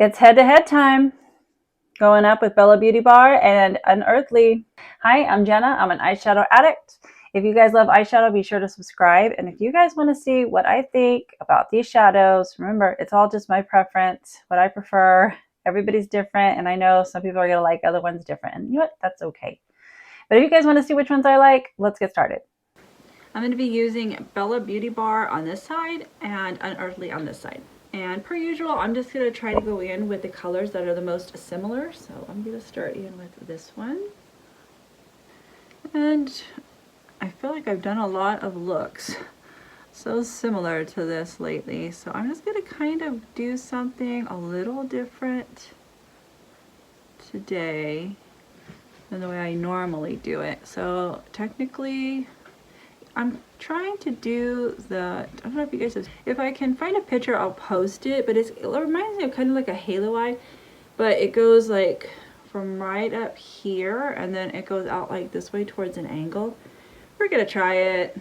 It's head-to-head time. Going up with Bellabeautébar and Unearthly. Hi, I'm Jenna. I'm an eyeshadow addict. If you guys love eyeshadow, be sure to subscribe. And if you guys want to see what I think about these shadows, remember, it's all just my preference, what I prefer. Everybody's different, and I know some people are going to like other ones different. And you know what? That's okay. But if you guys want to see which ones I like, let's get started. I'm going to be using Bellabeautébar on this side and Unearthly on this side. And per usual, I'm just going to try to go in with the colors that are the most similar. So I'm going to start in with this one. And I feel like I've done a lot of looks so similar to this lately. So I'm just going to kind of do something a little different today than the way I normally do it. So technically, I'm trying to do the, I don't know if you guys, if I can find a picture, I'll post it, but it reminds me of kind of like a halo eye, but it goes like from right up here, and then it goes out like this way towards an angle. We're gonna try it,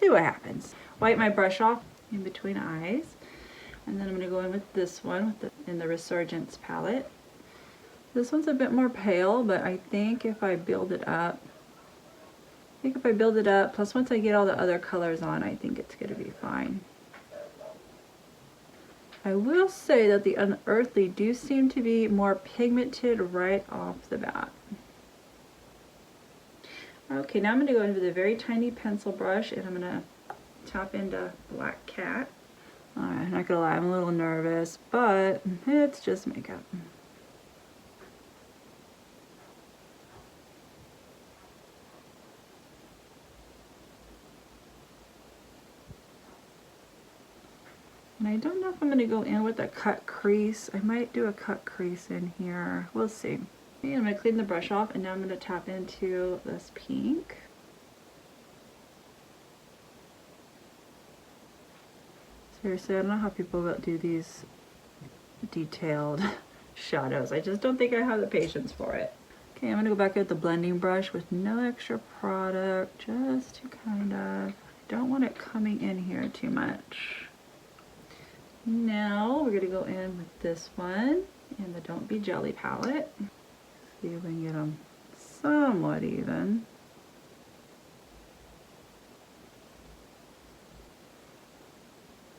see what happens. Wipe my brush off in between eyes, and then I'm gonna go in with this one in the Resurgence palette. This one's a bit more pale, but I think if I build it up, plus once I get all the other colors on, I think it's going to be fine. I will say that the Unearthly do seem to be more pigmented right off the bat. Okay, now I'm going to go in with a very tiny pencil brush, and I'm going to tap into Black Cat. Alright, I'm not going to lie, I'm a little nervous, but it's just makeup. And I don't know if I'm going to go in with a cut crease. I might do a cut crease in here. We'll see. Okay, I'm going to clean the brush off, and now I'm going to tap into this pink. Seriously, I don't know how people do these detailed shadows. I just don't think I have the patience for it. Okay, I'm going to go back with the blending brush with no extra product, just to kind of, I don't want it coming in here too much. Now we're going to go in with this one in the Don't Be Jelly palette. See if we can get them somewhat even.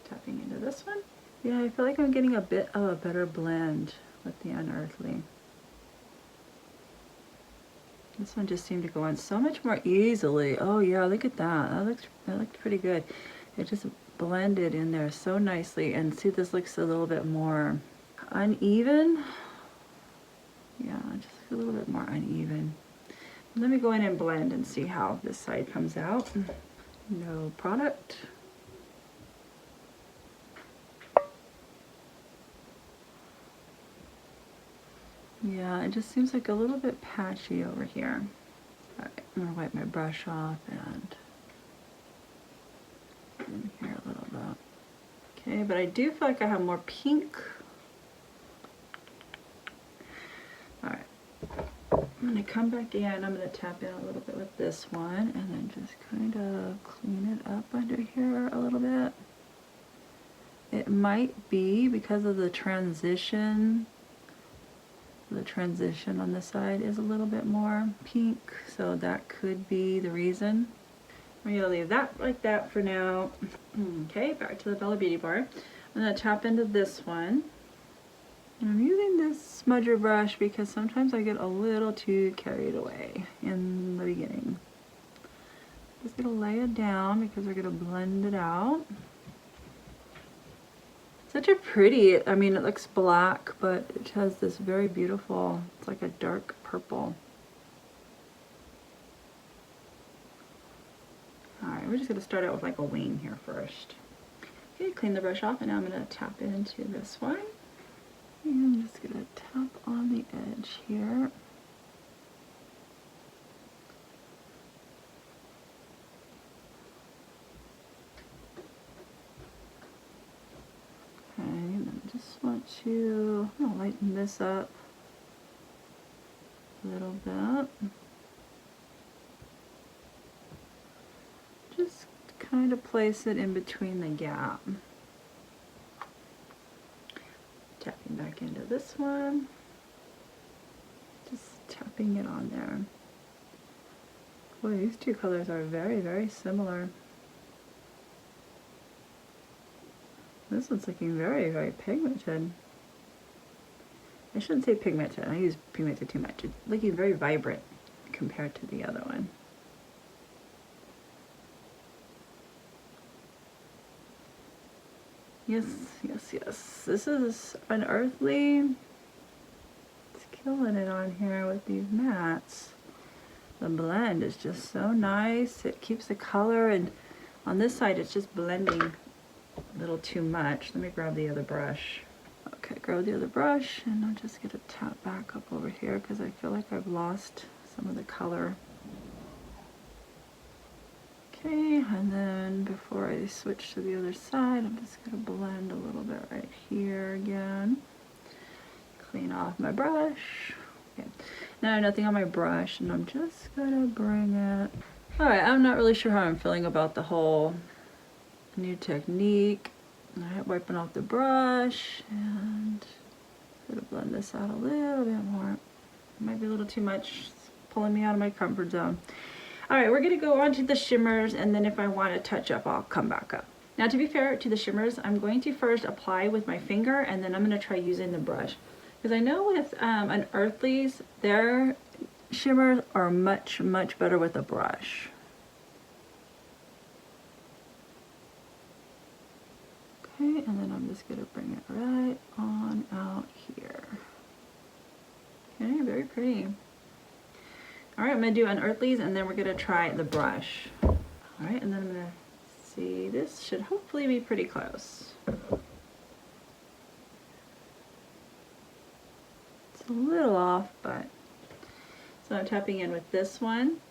Tapping into this one. Yeah, I feel like I'm getting a bit of a better blend with the Unearthly. This one just seemed to go on so much more easily. Oh yeah, look at that. That looked pretty good. It just blended in there so nicely. And see, this looks a little bit more uneven. Yeah, just a little bit more uneven. Let me go in and blend and see how this side comes out. No product. Yeah, it just seems like a little bit patchy over here. Alright, I'm gonna wipe my brush off and in here a little bit. Okay, but I do feel like I have more pink. Alright, I'm gonna come back in. I'm gonna tap in a little bit with this one and then just kind of clean it up under here a little bit. It might be because of the transition. The transition on the side is a little bit more pink, so that could be the reason. I'm going to leave that like that for now. Okay, back to the Bellabeautébar. I'm going to tap into this one. I'm using this smudger brush because sometimes I get a little too carried away in the beginning. Just going to lay it down because we're going to blend it out. Such a pretty, I mean, it looks black, but it has this very beautiful, it's like a dark purple. Alright, we're just going to start out with like a wing here first. Okay, clean the brush off, and now I'm going to tap into this one. And I'm just going to tap on the edge here. Okay, and then I just want to lighten this up a little bit. Just kind of place it in between the gap. Tapping back into this one. Just tapping it on there. Boy, these two colors are very, very similar. This one's looking very, very pigmented. I shouldn't say pigmented. I use pigmented too much. It's looking very vibrant compared to the other one. Yes, yes, yes. This is Unearthly. It's killing it on here with these mattes. The blend is just so nice. It keeps the color, and on this side it's just blending a little too much. Let me grab the other brush. Okay, grab the other brush, and I'm just gonna tap back up over here because I feel like I've lost some of the color. Okay, and then before I switch to the other side, I'm just going to blend a little bit right here again. Clean off my brush. Okay. Now I have nothing on my brush, and I'm just going to bring it. Alright, I'm not really sure how I'm feeling about the whole new technique. Alright, wiping off the brush, and I'm going to blend this out a little bit more. It might be a little too much. It's pulling me out of my comfort zone. Alright, we're going to go on to the shimmers, and then if I want to touch up, I'll come back up. Now, to be fair to the shimmers, I'm going to first apply with my finger, and then I'm going to try using the brush. Because I know with Unearthly's, their shimmers are much, much better with a brush. Okay, and then I'm just going to bring it right on out here. Okay, very pretty. Alright, I'm going to do Unearthly's, and then we're going to try the brush. Alright, and then I'm going to see, this should hopefully be pretty close. It's a little off, but... So I'm tapping in with this one.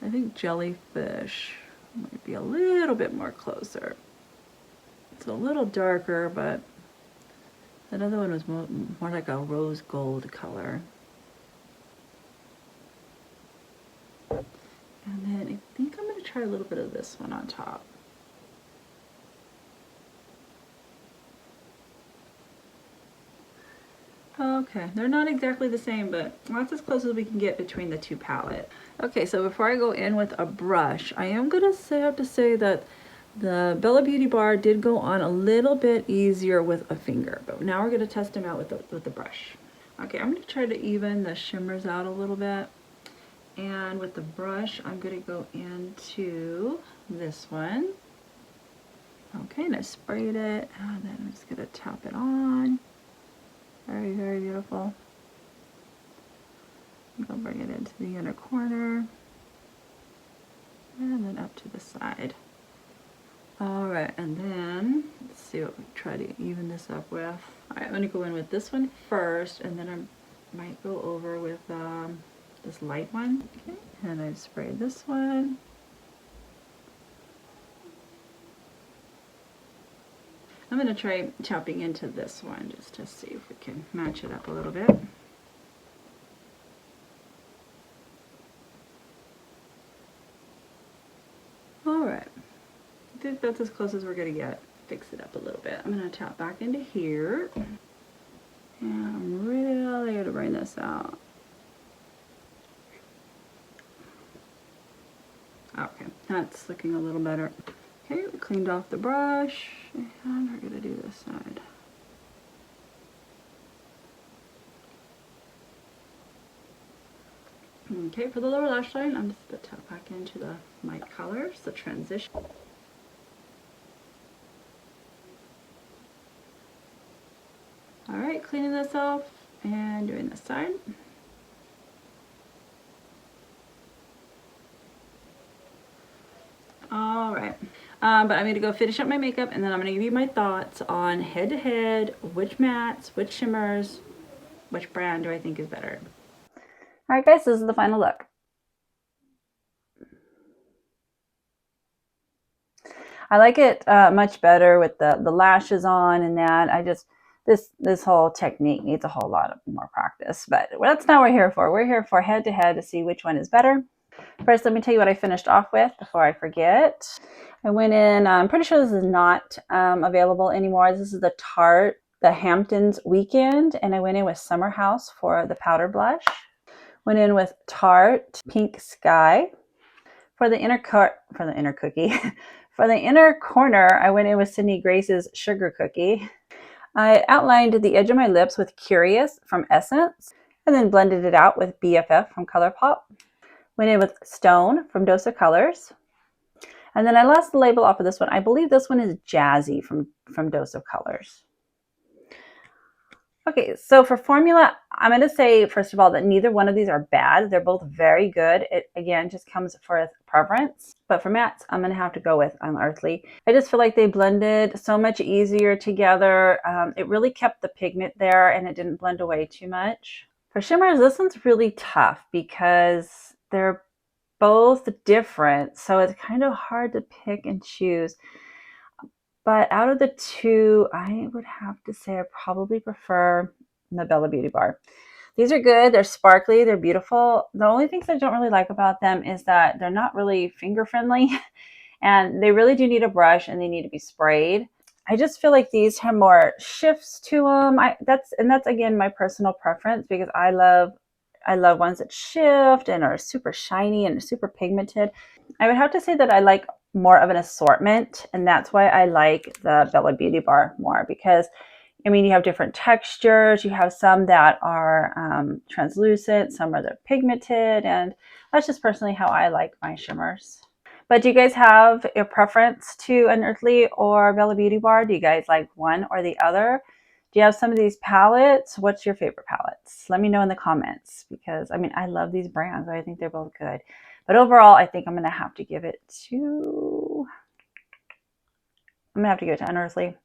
I think Jellyfish might be a little bit more closer. It's a little darker, but that other one was more like a rose gold color. And then I think I'm going to try a little bit of this one on top. Okay, they're not exactly the same, but that's as close as we can get between the two palettes. Okay, so before I go in with a brush, I am going to have to say that the Bellabeautébar did go on a little bit easier with a finger, but now we're going to test them out with the brush. Okay, I'm going to try to even the shimmers out a little bit. And with the brush, I'm going to go into this one. Okay, and I sprayed it, and then I'm just going to tap it on. Very, very beautiful. I'm going to bring it into the inner corner. And then up to the side. Alright, and then, let's see what we try to even this up with. Alright, I'm going to go in with this one first, and then I might go over with this light one. Okay, and I've sprayed this one. I'm going to try tapping into this one just to see if we can match it up a little bit. Alright, I think that's as close as we're going to get. Fix it up a little bit. I'm going to tap back into here. And I'm really going to bring this out. Okay, that's looking a little better. Okay, we cleaned off the brush, and we're going to do this side. Okay, for the lower lash line, I'm just going to tap back into the light colors, the transition. Alright, cleaning this off and doing this side. Alright, but I'm going to go finish up my makeup, and then I'm going to give you my thoughts on head to head, which mattes, which shimmers, which brand do I think is better. Alright guys, this is the final look. I like it much better with the lashes on and that. I just, this whole technique needs a whole lot of more practice, but that's not what we're here for. We're here for head to head to see which one is better. First, let me tell you what I finished off with before I forget. I went in, I'm pretty sure this is not available anymore. This is the Tarte the Hamptons Weekend, and I went in with Summer House for the powder blush. Went in with Tarte Pink Sky. For the inner cookie, for the inner corner, I went in with Sydney Grace's Sugar Cookie. I outlined the edge of my lips with Curious from Essence, and then blended it out with BFF from ColourPop. Went in with Stone from Dose of Colors. And then I lost the label off of this one. I believe this one is Jazzy from Dose of Colors. Okay, so for formula, I'm going to say, first of all, that neither one of these are bad. They're both very good. It, again, just comes for preference. But for mattes, I'm going to have to go with Unearthly. I just feel like they blended so much easier together. It really kept the pigment there, and it didn't blend away too much. For shimmers, this one's really tough because they're both different. So it's kind of hard to pick and choose. But out of the two, I would have to say I probably prefer the Bellabeautébar. These are good. They're sparkly. They're beautiful. The only things I don't really like about them is that they're not really finger friendly, and they really do need a brush, and they need to be sprayed. I just feel like these have more shifts to them. That's again my personal preference, because I love ones that shift and are super shiny and super pigmented. I would have to say that I like more of an assortment, and that's why I like the Bellabeautébar more, because I mean, you have different textures. You have some that are translucent, some are that pigmented, and that's just personally how I like my shimmers. But do you guys have a preference to Unearthly or Bellabeautébar? Do you guys like one or the other? Do you have some of these palettes? What's your favorite palettes? Let me know in the comments, because I mean, I love these brands. I think they're both good. But overall, I think I'm going to have to give it to Unearthly.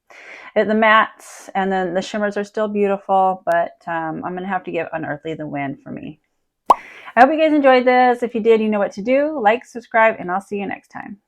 The mattes and then the shimmers are still beautiful, but I'm going to have to give Unearthly the win for me. I hope you guys enjoyed this. If you did, you know what to do. Like, subscribe, and I'll see you next time.